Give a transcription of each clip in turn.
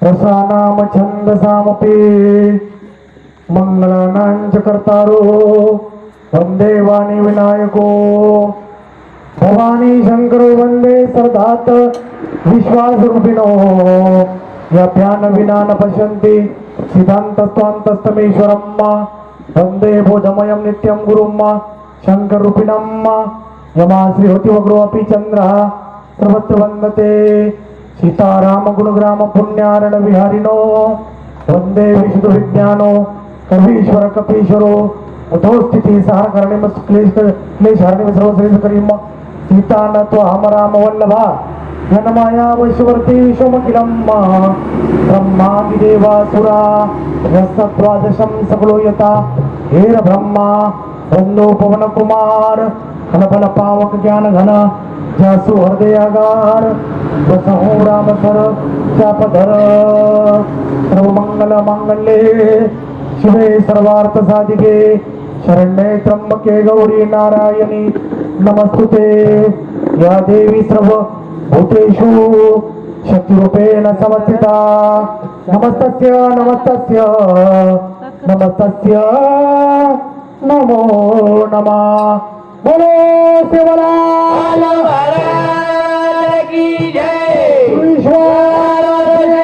रसानाम छंदसामपि मंगलानांच कर्तारो वंदे वाणी विनायको भवानी शंकरो वंदे सरदात विश्वासरूपिणो यप्यान विना न पश्यन्ति सिद्धान्तस्त्वान्तस्तमेश्वरम् वंदे बोधमयं नित्यं गुरुम् शंकररूपिणम् यमा श्रीहोति वग्रो अपि चन्द्रः सर्वत्र वन्दते सीताराम गुणग्राम पुण्यारण विहारिणो वंदे विशुद्ध विज्ञानो कवीश्वर कपीश्वरो उद्धवस्थिति सहकरणिम क्लेशहरणिम सर्वश्रेष्ठ करीम सीतान त्वाम राम वल्लभा जनमाया वैश्वर्ती विश्वमखिलम् ब्रह्मादि देवासुरा यस्तद्वादशं सकलो यथा हेर ब्रह्मा वंदो पवन कुमार घनफल पावक ज्ञान घन जासु हृदयागार बसहु राम सर चापधर सर्वमंगल मांगल्ये शिवे सर्वार्थ साधिके शरण्ये त्र्यंबके गौरी नारायणी नमस्तुते या देवी सर्व भूतेषु शक्तिरूपेण समस्थिता नमस्तस्य नमस्तस्य नमस्तस्य नमो नमः बोलो सेवालाल महाराज की जय। ईश्वर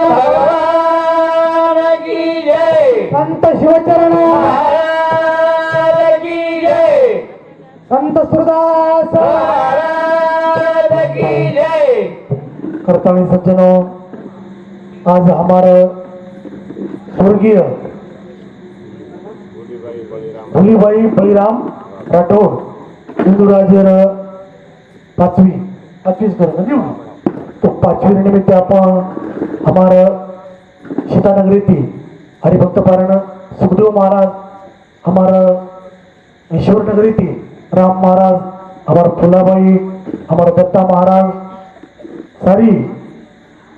भगवान की जय। संत शिवचरण महाराज की जय। संत सुरदास महाराज की जय। कर्तव्य सज्जनों, आज हमारे स्वर्गीय भोलीबाई बळीराम राठोड हिंदूराजेर पाचवीच करें देऊ तो पाचवी निमित्त आपण हमारा सीतानगरी थी हरिभक्त पारण सुखदेव महाराज हमारा ईश्वर नगरी थी राम महाराज हमारा फुलाबाई हमारा दत्ता महाराज सारी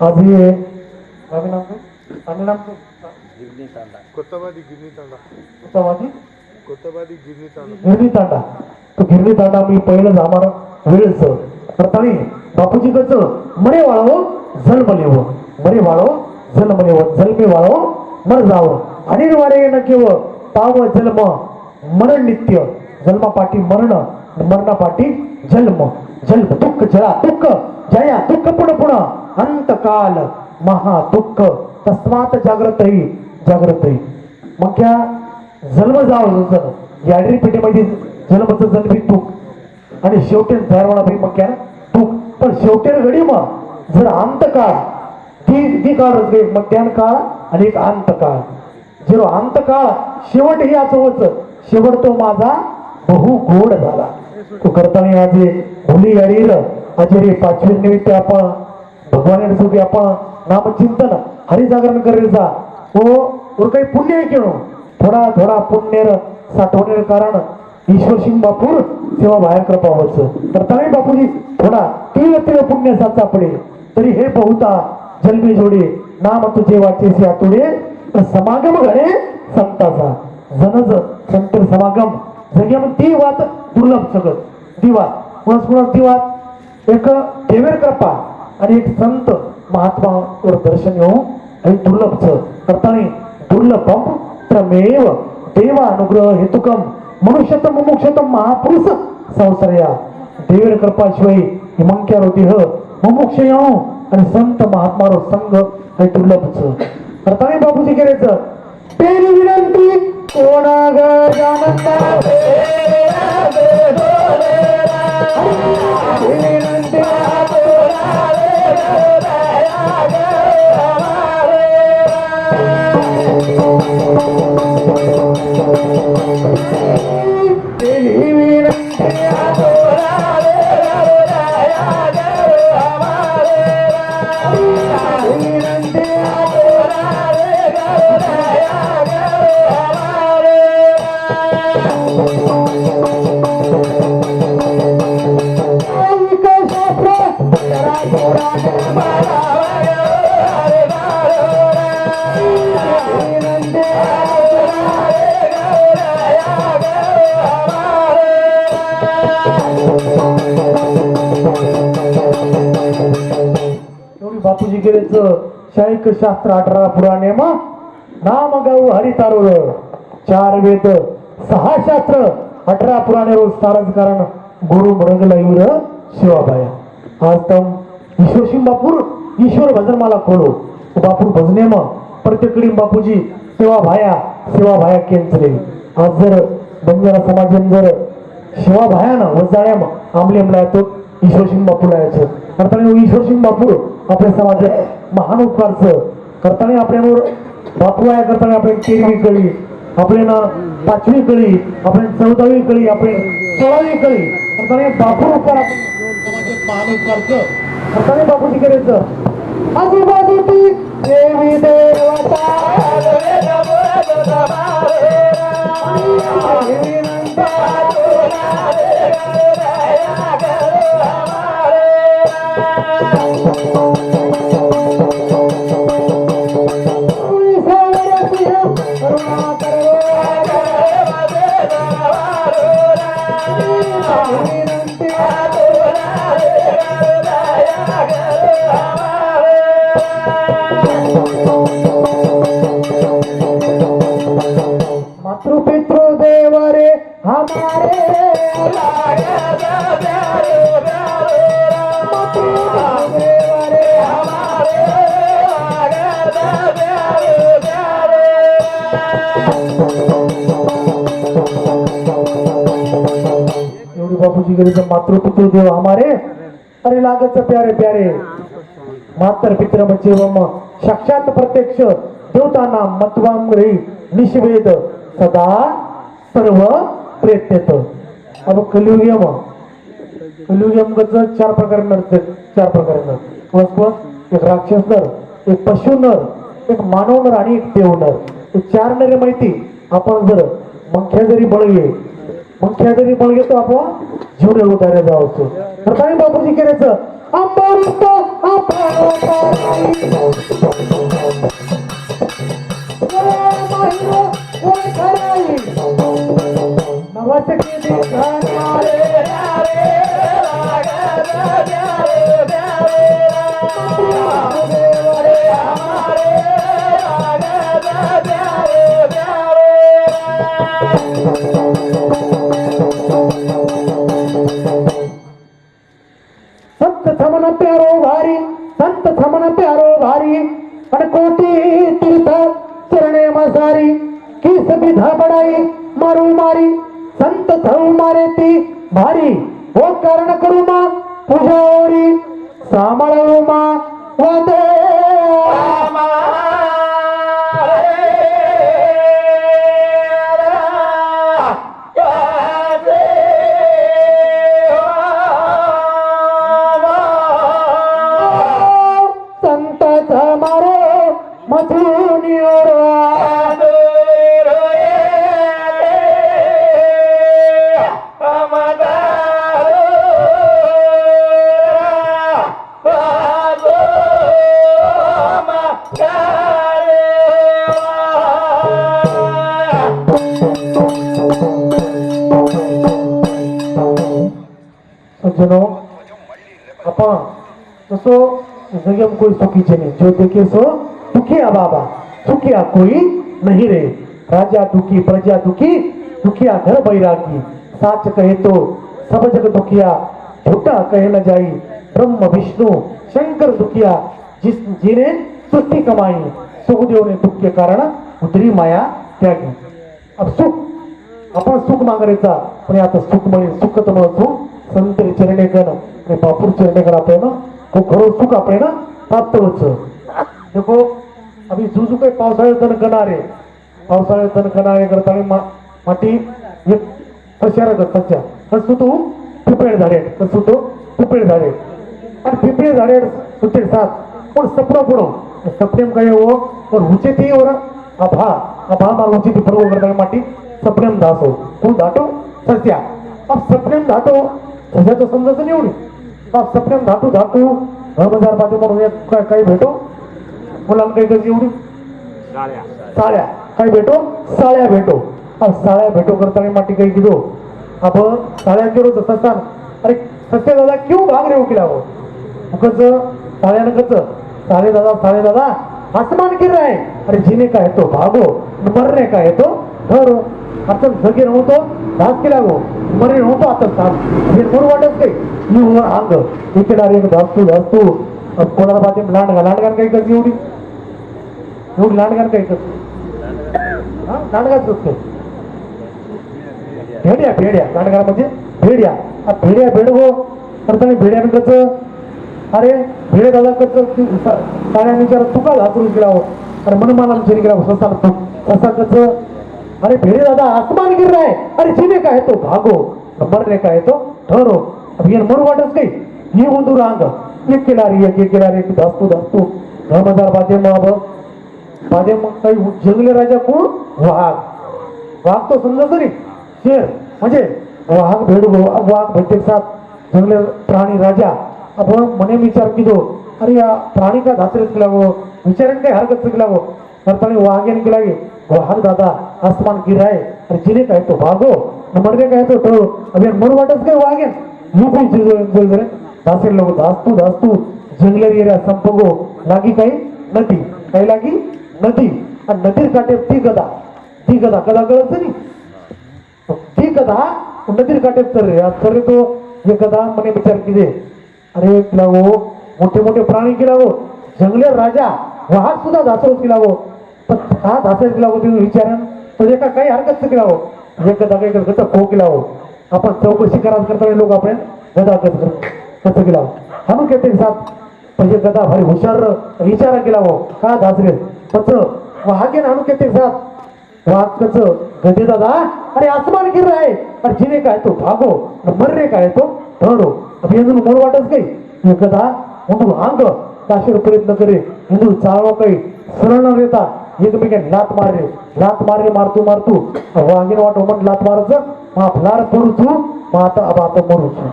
आज ये नाम कोतवादी गिरणी तांडा गिरणी तांडा तो गिरणी तांडा मी पहिलंच आम्हाला वेळच करतानी बापूजी कच मरे वाळो जन्मलेव मरे वाळो जन्मलेव जन्मे वाळो मर जाव अनिर्वार्य न केव पाव जन्म मरण नित्य जन्मापाठी मरण मरणापाठी जन्म जन्म दुःख जळा दुःख जया दुःख पुढं पुढं अंतकाल महा दुःख तस्मात जागृतही जागृतही मग क्या जन्म जाव याडरी पेटीमध्ये जन्मचं जन्मी तूक आणि शेवटी झारवाळा भाई मग क्या तूक पण शेवटी घडी मग जर अंतकाळ ती काळ मग त्यान काळ आणि एक अंतकाळ जेव्हा अंतकाळ शेवट ही असं होत शेवट तो माझा बहु गोड झाला तो करताना आज भोली याडीर आज रे पाचवी निमित्त आपण भगवान सोबी आपण नामचिंतन हरिजागरण करेलचा हो काही पुण्य आहे केलो थोडा थोडा पुण्य साठवणे कारण ईश्वर सिंग बापूर सेवा बाहेर कृपा होच तर तरी बापूजी थोडा तीव्र पुण्य सापडे तरी हे बहुता जन्मी जोडे नाम तुझे वाचेसे आतुडे तर समागम घडे संताचा जनज संत समागम जग्यामध्ये ती वात दुर्लभ सगळं दिवा कुणास ती वात एक देवेर कृपा आणि एक संत महात्मा वर दर्शन येऊ आणि दुर्लभच करताना दुर्लभम त्रमेव देवा अनुग्रह हेतुकम मनुष्यतम मुमुक्षतम महापुरुष संसर्या देवेर कृपाशिवाय हिमंक्या होती ह मुमुक्ष येऊ आणि संत महात्मारो संघ आणि दुर्लभच करताना बापूजी करायचं तेरी विनंती कोणाग जानता बापूजी गेलेच शाईक शास्त्र 18 पुराणे मग नाम गाऊ हरितारोळ 4 वेद 6 शास्त्र 18 पुराणे रोज सारच कारण गुरु मृगला युर शिवाबाया आज तम ईश्वर सिंह बापूर ईश्वर भजन मला खोलो बापूर भजने मग प्रत्येकडी बापूजी सेवा भाया केंचले आज जर बंजारा समाजन जर शिवा भायानं वजाळ्या मग आमलेमला येतो ईश्वर सिंह बापूला यायचं करताना ईश्वर सिंह बापू आपल्या समाजात महान उपकारचं करताना आपल्यावर बापू आहे करताना आपण 13वी कळी आपल्याला 5वी कळी आपण 14वी कळी आपण 16वी कळी करताना बापू उपकार आपण समाजात महान उपकारचं करताना बापूजी करायचं आजूबाजूची देवी देवता मातृपितृ देव रे हमारे एवढी बापूजी गरीब मातृपितृ देव हमारे अरे लागत प्यारे प्यारे मातर पित्र म्हणजे साक्षात प्रत्यक्ष देवताना मतवाम रही निषेध सदा सर्व प्रेत्यत अब कलियुगम कच 4 प्रकार नरते 4 प्रकार नर एक राक्षस नर एक पशु नर एक मानव नर आणि एक देव नर हे 4 नरे माहिती आपण जर मंख्या जरी बळगे तो आपण जीवने उतारे जावचो तर काय बापूजी करायचं अमृत संत थमन प्यारो भारी संत थमन प्यारो भारी अनकोटी तीर्थ चरणे मसारी की सबिधा बडाई मारू मारी संत थऊ मारे ती भारी हो कारण करू मा पूजावरी सामळू मा वदे सज्जनों अपन तो जगम कोई सुखी चले जो देखे सो दुखिया बाबा सुखिया कोई नहीं रे राजा दुखी प्रजा दुखी दुखिया घर बैरागी साच कहे तो सब जग दुखिया झूठा कहे न जाई ब्रह्म विष्णु शंकर दुखिया जिने सृष्टि कमाई सुखदेव ने दुख के कारण उतरी माया त्यागी अब सुख आपण सुख मागायचा पण आता सुख मिळेल सुख तर म्हणतो संत चरणेकर आणि बापूर चरणेकर आपल्याला तो खरो सुख आपल्याला प्राप्त होतं देखो अभी जुजू काही पावसाळ्यात तण करणारे करताना माती एक सशारा सच्या कसू तू पिपळे झाडे कसू तो पिपळे झाडे आणि पिपळे झाडे सुटे साथ पण सपना पुढं सपनेम काय हो पण हुचे ती वर आभा मार हुचे ती बरोबर करताना माती सपनेम दासो कोण धाटो सस्या अब सपनेम धाटो सस्याचं समजायचं निवडी अब सपनेम धाटू 10,000 पाठी म्हणून काही भेटो मुलांना काही गरज एवढी साळ्या काय भेटो साळ्या भेटो अब साळ्या भेटो करताना माटी काही गिदो आपण साळ्या केलो तर ससान अरे सस्या दादा क्यों भाग रे उकिला हो उकच साळ्यानं कच साले दादा आसमान गिर रहा है, अरे जीने का है तो भागो, मरने का है तो ठहरो. आपण जगे नव्हतो दास केला गो, मरे नव्हतो आता साथ हे कोण वाटत काही मी वर अंग इकडे एक दास्तू कोणाला पाहते लांडगान काही करते एवढी लांडगान काही करते लांडगाच असतो भेड्या लांडगान म्हणजे भेड्या भेडगो करताना भेड्यानं कसं अरे भेडे दादा कसं साड्या विचार तुका घातरून गेला हो अरे मनमाला विचार गेला हो ससा कसं अरे भेड़े दादा आसमान गिर रहा है, अरे जीने का है तो भागो, मरने का है तो ठहरो. अब ये मरू वाटच काही ये उंदूर अंग एक किनारी दास्तू धर्मदार बादेम काही जंगले राजा कोण वाघ तो समजा तरी शेर म्हणजे वाघ भेटते साथ जंगले प्राणी राजा. आपण मने विचार किदो अरे या प्राणी का धातरेच केला गो विचारेन काही हरकत केला गो करताना वाघेन केला गे वाघ दादा आसमान गिर रहा है, अरे जीने का है तो भागो, मरने का है तो ठहरो. अब यार मरू वाटच काही वाघेन यूपी दासेर लोक दास्तू जंगले एरिया संपगो लागी काही लागी नदी आणि नदीर काठे ती गदा कळत नाही ती गदा नदीर काठे तर तो हे गदा मने विचार किदे अरे केला गो मोठे प्राणी केला गो जंगले राजा वाघ सुद्धा दासरोच केला गो पण हा दासर केला गो तुम्ही विचारण तो एका काही हरकत केला हो एक गदा काही कसं खो केला हो आपण चौकशी करायला करता लोक आपण गदा कसं केला हाणून घेते साथ म्हणजे गदा भारी हुशार विचारा केला हो का दासरे पच वाघे हाणून घेते साथ वाघ कच गदे दादा अरे आसमान गिर रहा है, अरे जीने का है तो भागो, मरने का है तो ठहरो. अब हिंदू मोर वाटच काही हे गदा म्हणून अंग काशीर प्रयत्न करे हिंदू चालवा काही सरळ न देता एकमेकांनी लात मारे मारतू वाघीन वाटो म्हण लात मारायचं मा फलार पडूचू मा आता मरूचू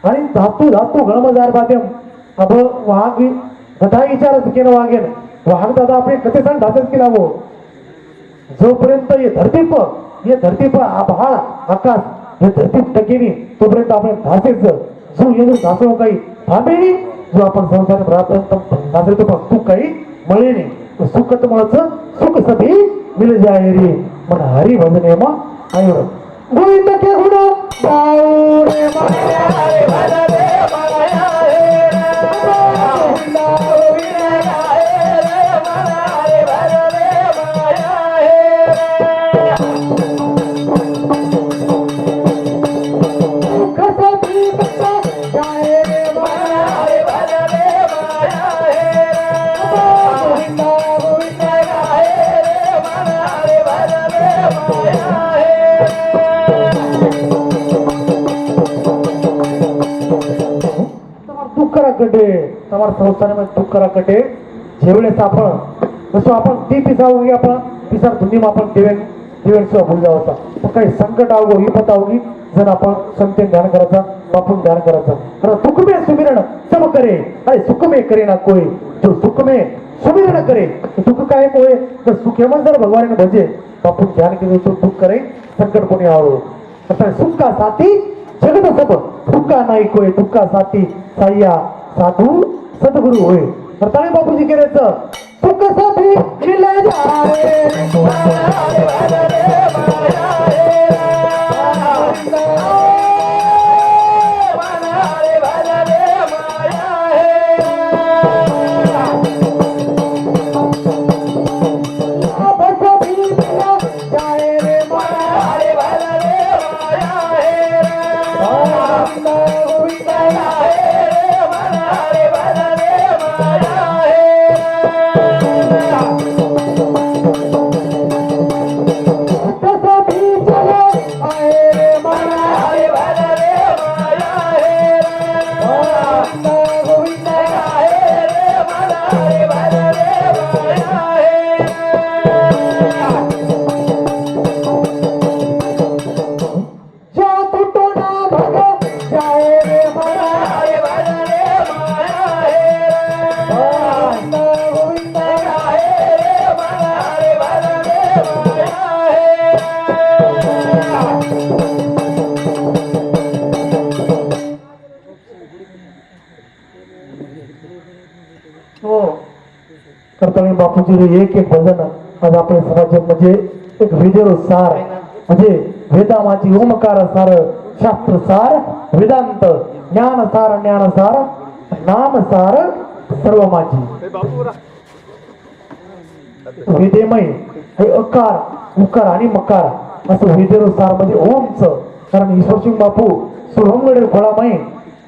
आणि धातू गळमजार बाध्यम अब वाघ गदा विचारच केलं वाघेन वाघ दादा आपले कसे सांग धातच केला हो जोपर्यंत हे धरती पर आभाळ आकाश हे धरती टकेनी तोपर्यंत आपण धासेच जो येऊन धासो काही थांबेनी जो आपण संसारात राहतो तो पण सुख काही मळे नाही सुखत मळच सुख सभी मिल जाय रे मन हरी भजने मग आयो गोविंद के गुण गाऊ रे माया रे भजने माया रे गोविंद गोविंद गाए रे माया रे भजने माया रे सुख सभी मिल जाय रे माया रे भजने माया रे गोविंद गोविंद गाए रे माया रे भजने माया रे તમારા સંસારમાં દુઃખ કરા કટે જેવડે आपण जसं आपण ती पिसावगी आपण पिसार धुंदीમાં आपण देवेन सह भूल जावता पण काही संकट आवगो विपत आवगी जर आपण संतेन ध्यान करायचा बापून ध्यान करायचा तर दुःख में सुमिरण सब करे अरे सुख में करे ना कोई जो सुख में सुमिरण करे तो दुःख काय कोय तर सुख में जर भगवान ने भजे बापून ध्यान केले तो दुःख करे संकट कोणी आवो तर सुख का साथी जगत सब दुःख नाही कोय दुःख का साथी साया साधू सद्गुरु होय तर ताळे बापूजी केल्याचं सुख सभी मिल जाए बापूजी रे एक एक भजन आज आपल्या समाजात म्हणजे एक विधेरो सार म्हणजे वेदामाची ओमकार सार शास्त्र सार वेदांत ज्ञान सार नाम सार सर्व माझी हे बापूरा विधेमय हे अकार उकार आणि मकार असं विधेरो सार म्हणजे ओमच कारण ईश्वरसिंग बापू सोहमगडे फळामय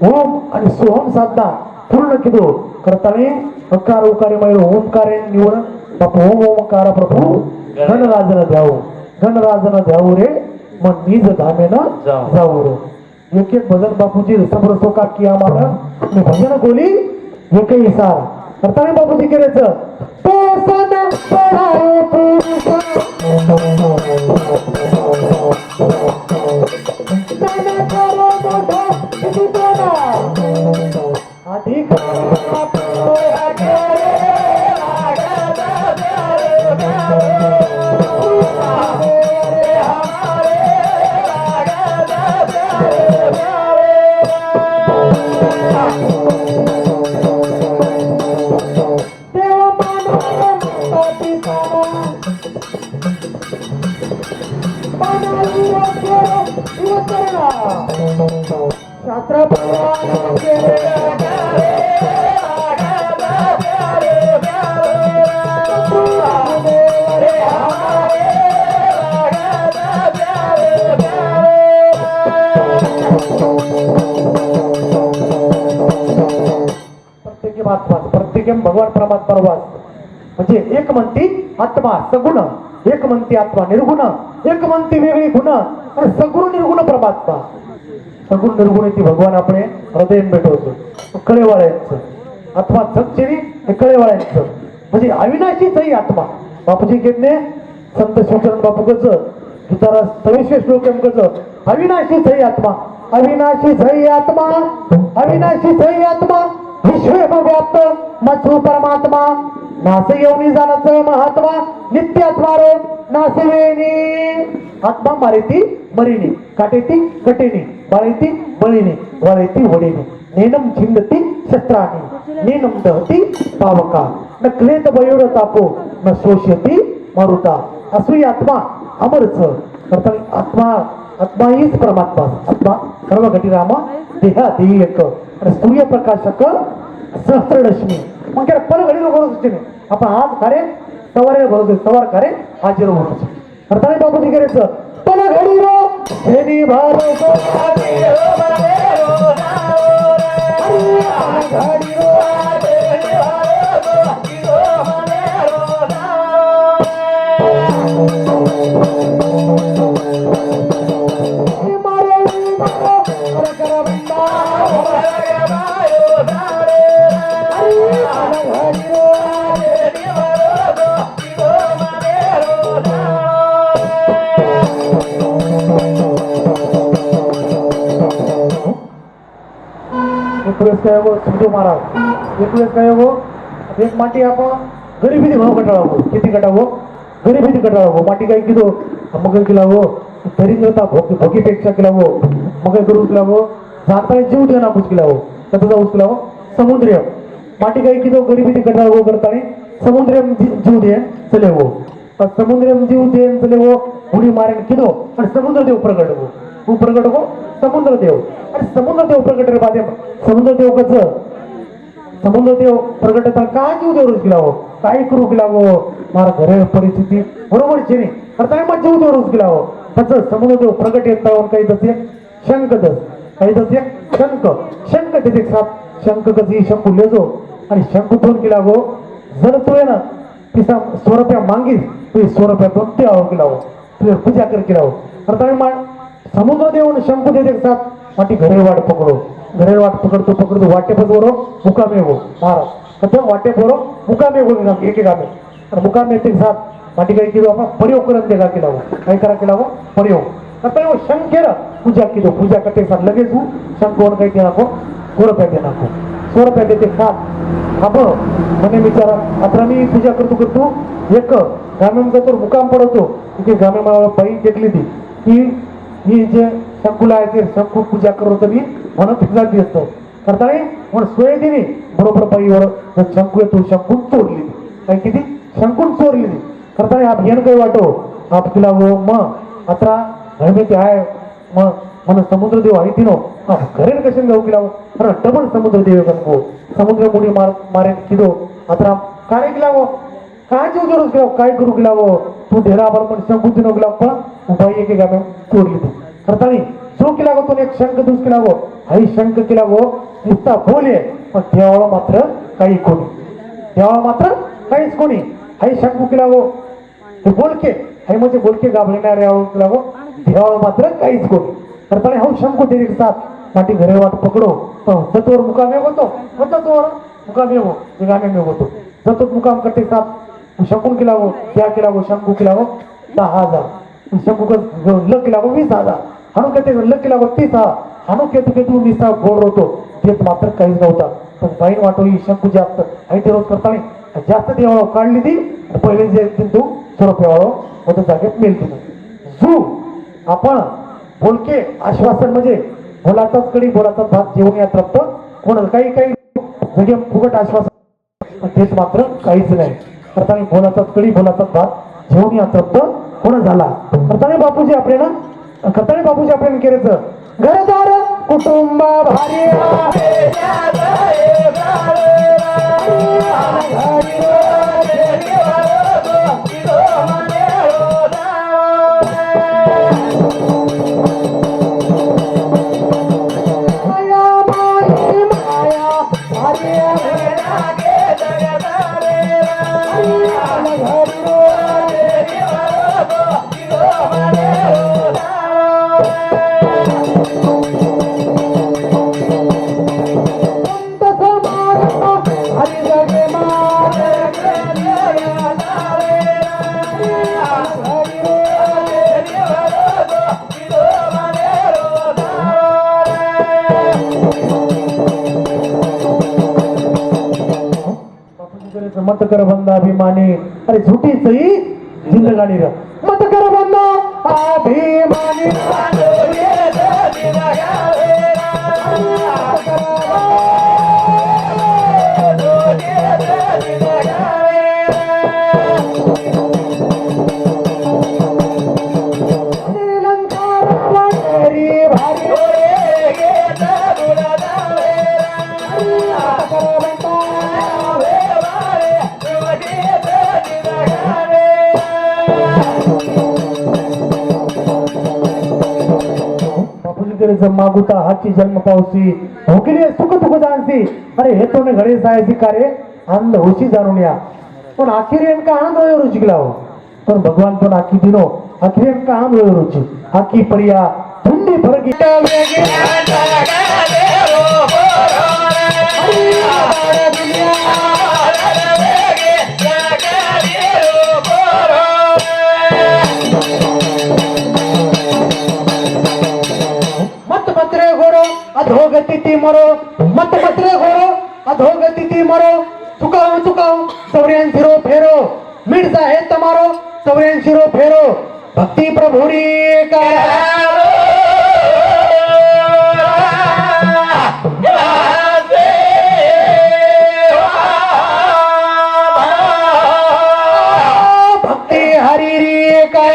ओम आणि सोहम साधना पूर्ण किदो करताने अकार उकारेमय ओमकारे निवड बापू ओम ओमकार प्रभू गणराजन द्यावू रे मग निज धामेनं जाऊ रे एक एक भजन बापूजी समरसो का किया मला मी भजन बोली एकही सार करताने बापूजी करायचं तो सना पडायो पुरुष सना करो मोठा किती तोडा अधिक शास्त्र प्रत्येकी प्रत्येक भगवान परमात्मा वास म्हणजे एक म्हणती आत्मा सगुण एक म्हणती आत्मा निर्गुण एक म्हणती वेगळी गुण आणि सगुण निर्गुण परमात्मा सगुण निर्गुण ती भगवान आपण हृदय भेटवतो कळेवाळ्यांचं आत्मा सच्चेरी हे कळेवाळ्यांचं म्हणजे अविनाशीच ही आत्मा बापूजी घेतले संत शिवचरण बापूकच गीतारा 26 श्लोक अविनाशीच ही आत्मा अविनाशीच ही आत्मा अविनाशीच ही आत्मा विश्व व्याप्त मधु परमात्मा नासे येऊनी जाण्याचं महात्मा नित्य आत्मा रो नासेवेनी आत्मा मारेती मरिनी काटेती कटेनी बाळेती बळीनी वळेती वडीनी नेनम छिंदती शस्त्रानी नेनम दहती पावका न क्लेत वयोड तापो न शोष्यती मरुता असुई आत्मा अमरच करता आत्मा हीच परमात्मा आत्मा सर्व घटीराम देहा देही एक आणि सूर्यप्रकाशक सहस्ररश्मी मग काय पल घडी लोक आपण आज खारे सवारे भरतो सवार खारे हाजीर भरतो करताना बापूजी करायचं पल घडी रो हेनी भारतो एक माटी आपण गरीबी भाव कटाळावो किती कटावो गरीबी कटाळावो माटी काय किलो मग किलावो तरी नव्हता भोगीपेक्षा किलावो मग करून किलावो जाता जीव दे ना किलावो त्याचा उचलावो समुद्र माटी काय किलो गरीबी कटाळावो करताना समुद्र जीव दे चलेवो समुद्र जीव दे चलेवो उडी मारेन किलो आणि समुद्र देव प्रगट हो समुद्र देव आणि समुद्र देव प्रगट रे बादे समुद्र देव कसं समुद्र देव प्रगट काय जीव देव रोज गेलावो काय करू गेलावो मारा घरे परिस्थिती बरोबर छे नाही करताना मग जीव देव रोज गेलावो तसं समुद्र देव प्रगट येता काही तसे शंख दस काही तसे शंख तिथे सात शंख कधी शंकू लेजो आणि शंकूतून गेलावो जर तो आहे ना तिचा 100 रुपया मागीस तू 100 रुपयातून ते आव गेलावो तुझे पूजा कर केलावो करताना समुद्र देव शंकू देते साथ माटी घरे वाट पकडतो वाटेपच बरो मुकामे हो महाराज कसं वाटे बरो मुकामे हो एक आमे आणि मुकामे ते साथ माटी काही केलो आपण प्रयोग करत देगा केला हो काय करा केला हो प्रयोग आता वो शंकेर पूजा केलो पूजा करते साथ लगेच हूँ शंकोन काही ते नाखो 100 रुपया दे नाखो 100 रुपया देते साथ आपण मने विचारा आता मी पूजा करतो एक ग्रामीण तर मुकाम पडतो तिथे ग्रामीण मला बाई टेकली ती की ही जे शंकूला आहे ते शंकू पूजा करत मी म्हणून फिरती असतो करताना म्हणून सोय दिली बरोबर बाईवर शंकू येतो शंकू तोडली काय किती शंकून चोरली करताना आप येण काही वाटो आप तिला वो मग आता घरमेती आहे मग मन समुद्र देव आहे तिनो घरेन कशन जाऊ गेला अरे डबल समुद्र देव कनको समुद्र मुडी मारे किदो आता काय गेला वो काय जीव जरूर गेला काय करू गेला वो तू ढेरा आभार पण शंकू दिनो गेला पण उपाय एक गाव चोरली तू करतानी सो केला गो तो एक शंख दुस केला गो आई शंख केला गो नुसता बोले पण देवाला मात्र काही कोणी देवाला मात्र काहीच कोणी आई शंख केला गो ते बोलके आई म्हणजे बोलके गाभलेणारे केला गो देवाला मात्र काहीच कोणी करताना हा शंख दे एक साथ माटी घरे वाट पकडो जतोर मुकामे होतो जतोर मुकामे हो गामे में होतो जतोर मुकाम करते साथ शंकून केला गो क्या केला गो शंकू केला गो 10,000 शंकू लग केला गो 20,000 हाणू कहते लग केला गो 30,000 हाणू केतू निसा गोड होतो तेच मात्र काहीच नव्हता पण बाईन वाटो ही शंकू जास्त आई ते रोज करताना जास्त देवाळो काढली ती पहिले जे तू स्वरूप यावळो होतं जागेत मेल तिनं जू आपण बोलके आश्वासन म्हणजे बोलाचाच कडी बोलाचाच भात जेवून या तृप्त कोण काही काही जगे फुकट आश्वासन तेच मात्र काहीच नाही करताना बोलाचाच कडी बोलाचाच भात जेवून या तृप्त कोण झाला करताना बापूजी आपल्याला केलं घरदार कुटुंब भारी मत कर बंदा अभिमानी अरे झूठी सही जिंदगानी रे मत कर बंदा अभिमानी मागुता हाची जन्म पावसी भोगिले सुख तुक जाणसी अरे हे तो घडे जायची कार्य आनंद होशी जाणून या पण आखिर यांका आनंद होय रुची गेला हो पण भगवान पण आखी दिनो आखिर यांका आनंद होय रुची आखी परिया धुंडी फरकी अधोगति ती मरो मत पत्रे घोरो अधोगति ती मरो चुकाऊ सौर्यन शिरो फेरो मिर्जा है तमारो सौर्यन शिरो फेरो भक्ति प्रभुरी का भक्ति हरिरी का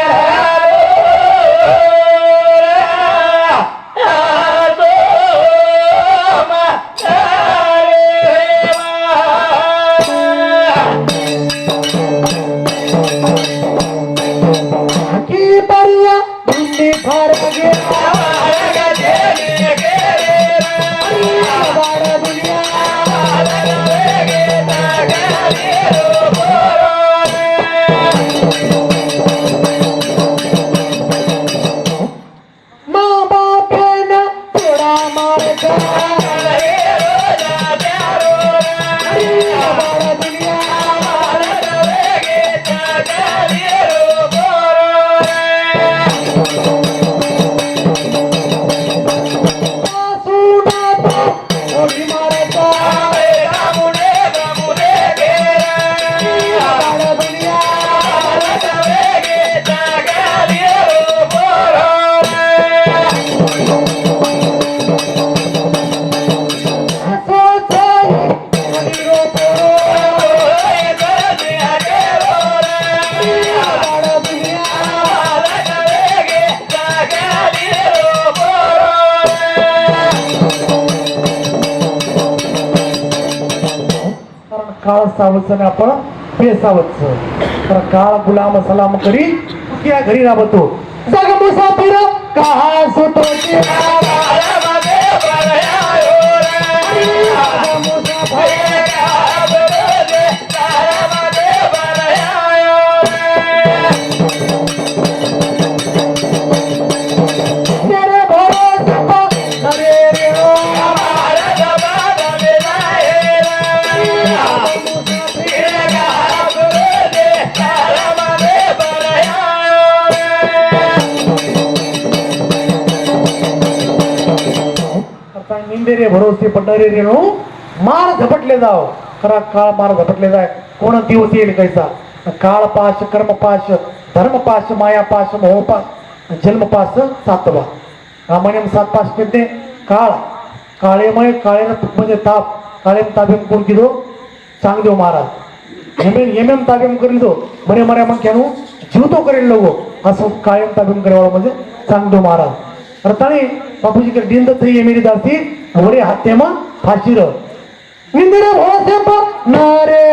सावच आणि आपण बेसावच तर काळ गुलाम सलाम करी त्या घरी राबतो जग मुसाफिर कहा सुतो निंदेरे भरोसे पडणारे रेणू मार झपटले जाव खरा काळ मार झपटले जाय कोण दिवस येईल कैसा काळ पाश कर्म पाश धर्म पाश माया पाश मोह पाश जन्म पाश सातवा रामायण 7 पाश केते काळ काळेमय काळेन म्हणजे ताप काळेम ताबेम कोण किदो सांगदेव महाराज एम ताबेम करिदो मरे मरे मग खेळू जीवतो करेल लोगो असं कायम ताबेम करेवाळा म्हणजे सांगदेव महाराज रताने बापूजी के डिंद थई एमेरी दासी वरे हातेमा फाशीर निंदरे भोसे नारे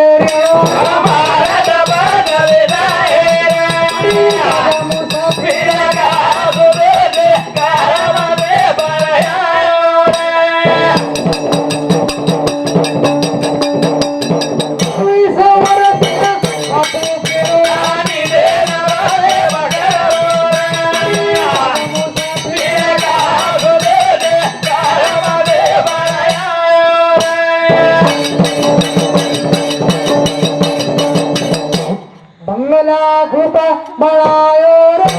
बंगला खूप बळायो रे